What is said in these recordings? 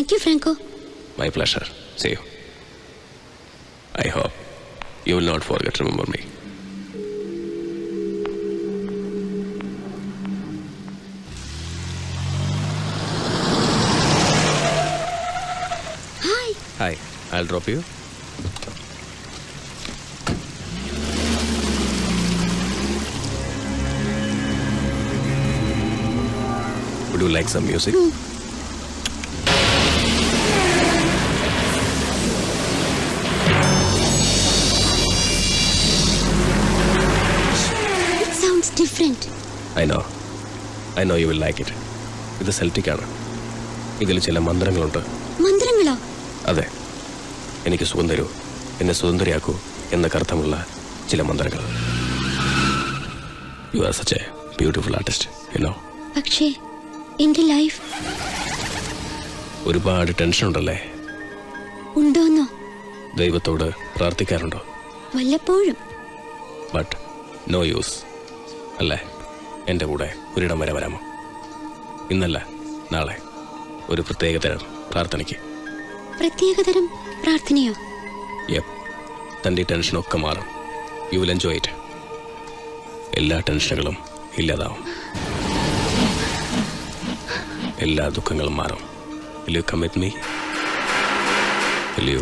Thank you, Franco. My pleasure. See you. I hope you will not forget to remember me. Hi. Hi. I'll drop you. Would you like some music? It sounds different. I know you will like it. ഇത് Celtic ആണ്. ഇതിൽ ചില മന്ത്രങ്ങളുണ്ട്. മന്ത്രങ്ങളോ? അതെ. എനിക്ക് സുഖം തരൂ, എന്നെ സുന്ദരിയാക്കൂ എന്നൊക്കെ അർത്ഥമുള്ള ചില മന്ത്രങ്ങൾ. You are such a beautiful artist, you know. പക്ഷേ എന്റെ ലൈഫ് ഒരുപാട് ടെൻഷൻ ഉണ്ടല്ലേ? ഉണ്ടോന്നോ? ദൈവത്തോട് പ്രാർത്ഥിക്കാറുണ്ടോ? വല്ലപ്പോഴും. ബട്ട് നോ യൂസ് അല്ലേ? എൻ്റെ കൂടെ ഒരിടം വരെ വരാമോ? ഇന്നല്ല നാളെ ഒരു പ്രത്യേകതരം പ്രാർത്ഥനയ്ക്ക്. പ്രത്യേകതരം പ്രാർത്ഥനയോ? യെപ്പ്. തൻ്റെ ടെൻഷനൊക്കെ മാറും. You will enjoy it. എല്ലാ ടെൻഷനുകളും ഇല്ലാതാവും. എല്ലാ ദുഃഖങ്ങളും മാറും. Will you come with me? Will you?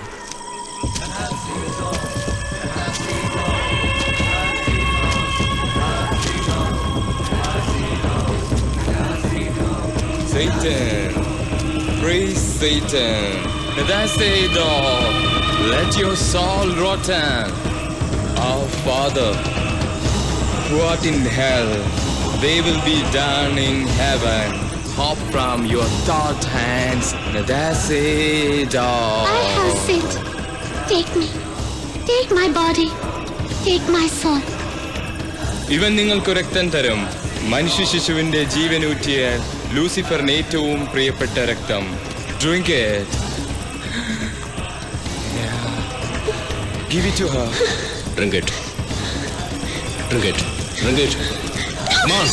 Satan, praise Satan. That's it all. Let your soul rotten. Our Father, who art in hell, they will be done in heaven. Hop from your thought hands. That's it all. I have sinned. Take me. Take my body. Take my soul. ഇവൻ നിങ്ങൾക്ക് രക്തം തരും. മനുഷ്യ ശിശുവിന്റെ ജീവനൂറ്റിയ ലൂസിഫറിന് ഏറ്റവും പ്രിയപ്പെട്ട രക്തം. Drink it. Yeah. Give it to her. Drink it. Drink it. Drink it. Come on.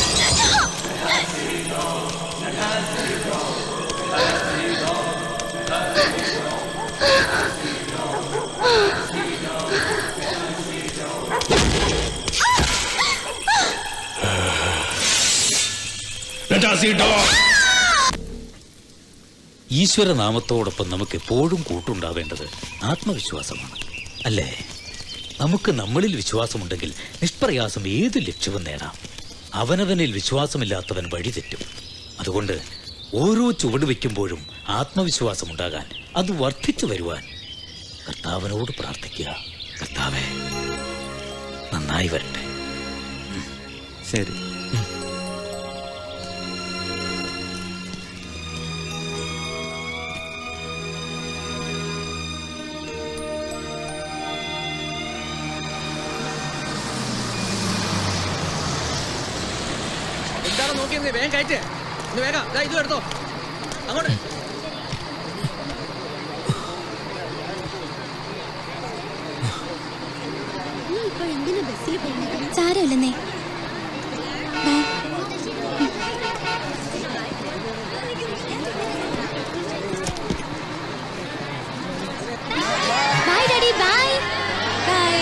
Let us eat dog. ഈശ്വരനാമത്തോടൊപ്പം നമുക്ക് എപ്പോഴും കൂട്ടുണ്ടാവേണ്ടത് ആത്മവിശ്വാസമാണ്, അല്ലേ? നമുക്ക് നമ്മളിൽ വിശ്വാസമുണ്ടെങ്കിൽ നിഷ്പ്രയാസം ഏത് ലക്ഷ്യവും നേടാം. അവനവനിൽ വിശ്വാസമില്ലാത്തവൻ വഴിതെറ്റും. അതുകൊണ്ട് ഓരോ ചുവട് വയ്ക്കുമ്പോഴും ആത്മവിശ്വാസമുണ്ടാകാൻ, അത് വർദ്ധിച്ചു വരുവാൻ കർത്താവിനോട് പ്രാർത്ഥിക്കുക. കർത്താവേ, നന്നായി വരട്ടെ. ശരി. എന്താണ് നോക്കിയത്? വേഗം കയറ്റ്. വേഗം ഇത് എടുത്തോ. അങ്ങോട്ട് സാരമില്ലെന്നേ. Bye daddy. Bye bye.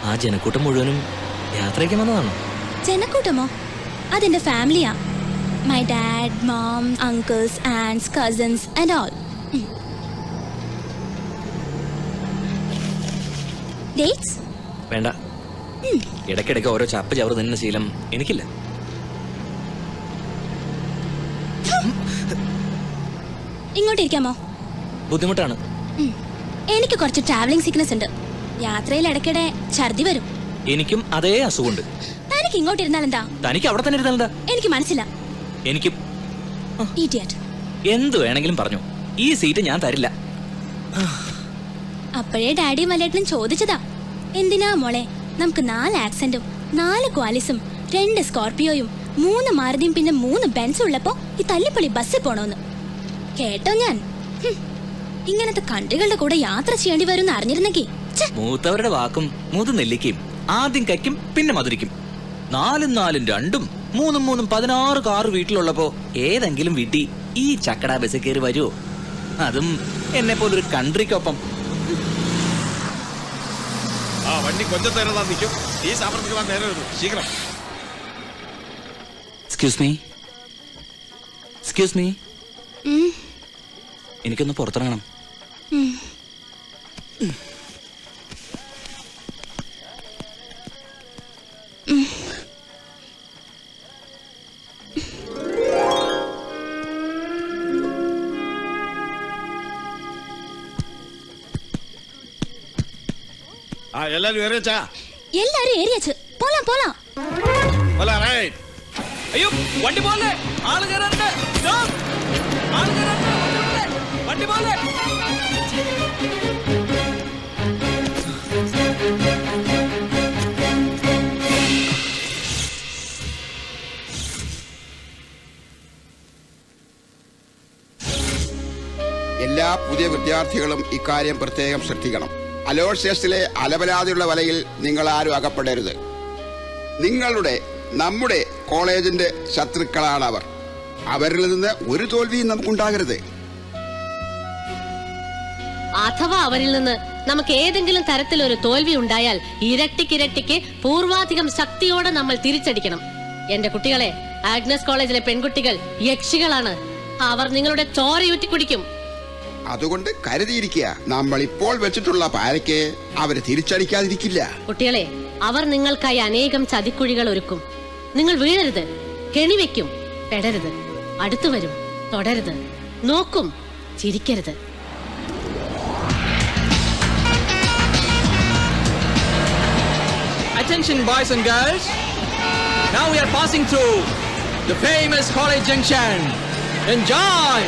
ആ ജനക്കൂട്ടം മുഴുവനും യാത്രയ്ക്ക് വന്നതാണോ? ജനക്കൂട്ടമോ? അതെന്റെ ഫാമിലിയാ. My dad, mom, uncles, aunts, cousins and all. Dates വേണ്ട. ഇടയ്ക്കിടയ്ക്ക് ഓരോ ചപ്പ് ചവറ് നിന്ന ശീലം എനിക്കില്ല. ഇങ്ങോട്ടിരിക്കാമോ? ബുദ്ധിമുട്ടാണ്. എനിക്ക് കുറച്ച് ട്രാവലിംഗ് സിക്നസ് ഉണ്ട്. യാത്രയിൽ ഇടയ്ക്കിടെ ഛർദി വരും. എനിക്കും അതേ അസുഖമുണ്ട്. തനിക്ക് ഇങ്ങോട്ടിരുന്നാൽ എന്താ? തനിക്ക് അവിടെ തന്നെ ഇരുന്നാലെന്താ? എനിക്ക് മനസ്സില്ല. എനിക്കും. ഇഡിയറ്റ്. എന്ത് വേണമെങ്കിലും പറഞ്ഞു, ഈ സീറ്റ് ഞാൻ തരില്ല. അപ്പോഴേ ഡാഡിയും വല്ലേട്ടനും ചോദിച്ചതാ, എന്തിനാ മോളെ നമുക്ക് 4 ആക്സന്റും 4 ക്വാലിസും 2 സ്കോർപിയോയും 3 മാരുതിയും പിന്നെ 3 ബെൻസും ഉള്ളപ്പോ ഈ തല്ലിപ്പൊളി ബസ്സിൽ പോണോന്ന്. കേട്ടോ ഞാൻ. ഇങ്ങനത്തെ കൺട്രികളുടെ കൂടെ യാത്ര ചെയ്യേണ്ടി വരും അറിഞ്ഞിരുന്നെങ്കിൽ. മൂത്തവരുടെ വാക്കും മൂത്ത് നെല്ലിക്കും ആദ്യം കയ്ക്കും പിന്നെ മധുരിക്കും. 4 4 2 മൂന്നും 16 കാറ് വീട്ടിലുള്ളപ്പോ ഏതെങ്കിലും വീട്ടിൽ ഈ ചക്കട ബസ് കയറി വരുമോ? അതും എന്നെ പോലൊരു കൺട്രിക്കൊപ്പം. ആ വണ്ടി കൊഞ്ചത്തേരാ നിൽക്കും. ഈ സാമ്പത്തിക നേരെ വരും. ശീഘ്രം. എക്സ്ക്യൂസ് മീ, എനിക്കൊന്ന് പുറത്തിറങ്ങണം. ആ എല്ലാരും ഏറിയച്ചാ എല്ലാരും ഏരിയച്ച് പോലാം പോലാം. അയ്യോ വണ്ടി പോലെ ആള് കയറാനുണ്ട്. വണ്ടി പോലെ. എല്ലാ പുതിയ വിദ്യാർത്ഥികളും ഇക്കാര്യം പ്രത്യേകം ശ്രദ്ധിക്കണം. അലോഷ്യസിലെ അലപലാതിയുള്ള വലയിൽ നിങ്ങൾ ആരും അകപ്പെടരുത്. നമ്മുടെ കോളേജിന്റെ ശത്രുക്കളാണ് അവർ. അവരിൽ നിന്ന് ഒരു തോൽവിയും നമുക്കുണ്ടാകരുത്. അഥവാ അവരിൽ നിന്ന് നമുക്ക് ഏതെങ്കിലും തരത്തിലൊരു തോൽവി ഉണ്ടായാൽ ഇരട്ടിക്കിരട്ടിക്ക് പൂർവാധികം ശക്തിയോടെ നമ്മൾ തിരിച്ചടിക്കണം. എന്റെ കുട്ടികളെ, ആഗ്നസ് കോളേജിലെ പെൺകുട്ടികൾ യക്ഷികളാണ്. അവർ നിങ്ങളുടെ ചോരയൂറ്റി കുടിക്കും. അതുകൊണ്ട് കരുതിയിരിക്കുക. നമ്മൾ ഇപ്പോൾ വെച്ചിട്ടുള്ള പാരയ്ക്ക് അവര് തിരിച്ചടിക്കാതിരിക്കില്ല. കുട്ടികളെ, അവർ നിങ്ങൾക്കായി അനേകം ചതിക്കുഴികൾ ഒരുക്കും. നിങ്ങൾ വീഴരുത്, കെണിവെക്കും, പെടരുത്, അടുത്തു വരും, തുടരുത്, നോക്കും, ചിരിക്കരുത്. Attention boys and girls. Now we are passing through the famous college junction. Enjoy.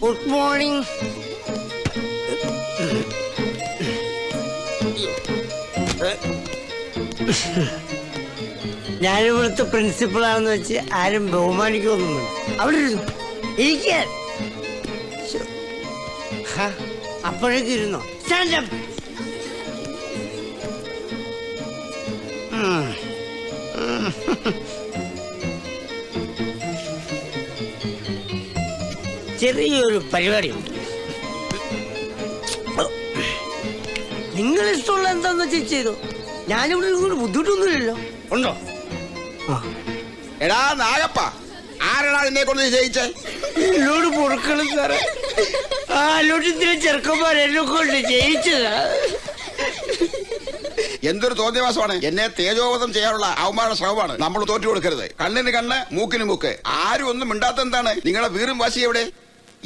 Good morning. ഞാനിവിടുത്തെ പ്രിൻസിപ്പളാണെന്ന് വെച്ച് ആരും ബഹുമാനിക്കൊന്നും വേണ്ട. അവിടെ ഇരിക്കാൻ അപ്പോഴേക്ക് ഇരുന്നോ? സ്റ്റാൻഡപ്പ്. ചെറിയൊരു പരിപാടിയുണ്ട്. നിങ്ങൾ ഇഷ്ടമുള്ള എന്താന്ന് വെച്ചാൽ ചെയ്തോ. ഞാനിവിടെ ഒരു ബുദ്ധിമുട്ടൊന്നുമില്ലല്ലോ. ഉണ്ടോ? എടാ നാഗപ്പ, ആരാടാ എന്നെ കൊണ്ട് ജയിച്ചേ? എന്നോട് പൊറുക്കണം സാറേ. ആലോചിച്ചിലെ ചെറുക്കന്മാർ എന്നെ കൊണ്ട് ജയിച്ചതാ. എന്തൊരു തോന്നിയവാസമാണ്. എന്നെ തേജോവധം ചെയ്യാനുള്ള അവമാന ശ്രമമാണ്. നമ്മൾ തോറ്റു കൊടുക്കരുത്. കണ്ണിന് കണ്ണ്, മൂക്കിന് മൂക്ക്. ആരും ഒന്നും മിണ്ടാത്ത എന്താണ്? നിങ്ങളെ വീറും വാശി എവിടെ?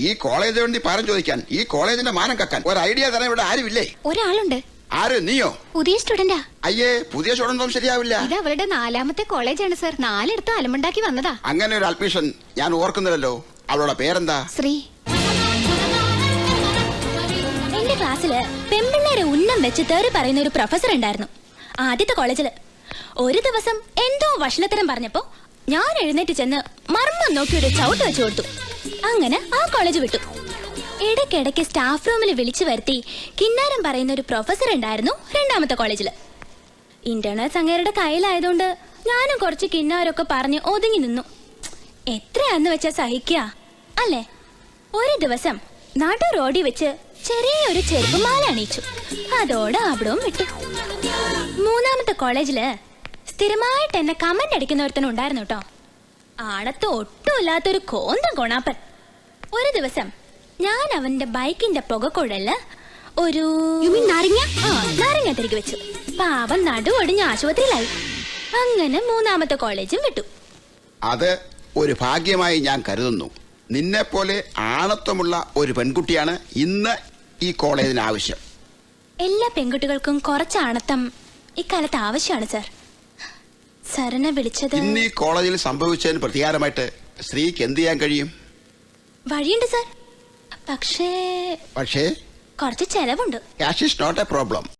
ഈ കോളേജിന് വേണ്ടി പാരം ചോദിക്കാൻ, ഈ കോളേജിന്റെ മാനം കക്കാൻ ഒരു ഐഡിയ തരാൻ ഇവിടെ ആരുമില്ലേ? ഒരാളുണ്ട്. ആര്? നീയോ? പുതിയ സ്റ്റുഡന്റാ. അയ്യേ, പുതിയ സ്റ്റുഡന്റും ശരിയാവില്ല. ഇത് അവരുടെ 4ാമത്തെ കോളേജാണ് സർ. 4 അലമുണ്ടാക്കി വന്നതാ. അങ്ങനെ ഒരു അഡ്മിഷൻ ഞാൻ ഓർക്കുന്നില്ലല്ലോ. അവളുടെ പേരെന്താ? ശ്രീ. എന്റെ ക്ലാസ്സില് പെമ്പിള്ളേരെ ഉന്നം വെച്ച് തേറി പറയുന്ന ഒരു പ്രൊഫസർ ഉണ്ടായിരുന്നു ആദ്യത്തെ കോളേജില്. ഒരു ദിവസം എന്തോ വഷളത്തരം പറഞ്ഞപ്പോ ഞാൻ എഴുന്നേറ്റ് ചെന്ന് മർമ്മം നോക്കി ഒരു ചവിട്ട് വെച്ചു കൊടുത്തു. അങ്ങനെ ആ കോളേജ് വിട്ടു. ഇടയ്ക്കിടയ്ക്ക് സ്റ്റാഫ് റൂമിൽ വിളിച്ചു വരുത്തി കിന്നാരം പറയുന്ന ഒരു പ്രൊഫസർ ഉണ്ടായിരുന്നു 2ാമത്തെ കോളേജില്. ഇന്റേണൽസ് അങ്ങേരുടെ കയ്യിലായതുകൊണ്ട് ഞാനും കുറച്ച് കിന്നാരൊക്കെ പറഞ്ഞ് ഒതുങ്ങി നിന്നു. എത്രയാന്ന് വെച്ചാ സഹിക്കുക അല്ലേ? ഒരു ദിവസം നടു റോഡി വെച്ച് ചെറിയൊരു ചെരുപ്പുമാല അണിയിച്ചു. അതോടെ അവിടവും വിട്ടു. 3ാമത്തെ കോളേജില് സ്ഥിരമായിട്ട് എന്നെ കമന്റ് അടിക്കുന്ന ഒരുത്തനുണ്ടായിരുന്നു കേട്ടോ. ആണത്ത് ഒട്ടുമില്ലാത്തൊരു കോന്തം കൊണാപ്പൻ. ഒരു ദിവസം ഞാൻ അവന്റെ ബൈക്കിന്റെ പുകക്കുഴല് ഒരു നാരങ്ങ തിരികെ വെച്ചു. പാവം നടു ഒടിഞ്ഞ് ആശുപത്രിയിലായി. അങ്ങനെ 3ാമത്തെ കോളേജും വിട്ടു. അത് ഒരു ഭാഗ്യമായി ഞാൻ കരുതുന്നു. നിന്നെ പോലെ ആണത്വമുള്ള ഒരു പെൺകുട്ടിയാണ് ഇന്ന് ഈ കോളേജിന് ആവശ്യം. എല്ലാ പെൺകുട്ടികൾക്കും കുറച്ച് ആണത്തം ഇക്കാലത്ത് ആവശ്യമാണ് സർ. സാറിനെ വിളിച്ചത് ഇന്ന് ഈ കോളേജിൽ സംഭവിച്ചതിന് പ്രതികാരമായിട്ട് സ്ത്രീക്ക് എന്ത് ചെയ്യാൻ കഴിയും? വഴിയുണ്ട് സർ. പക്ഷേ പക്ഷേ കുറച്ച് ചെലവുണ്ട്. Cash is not a problem.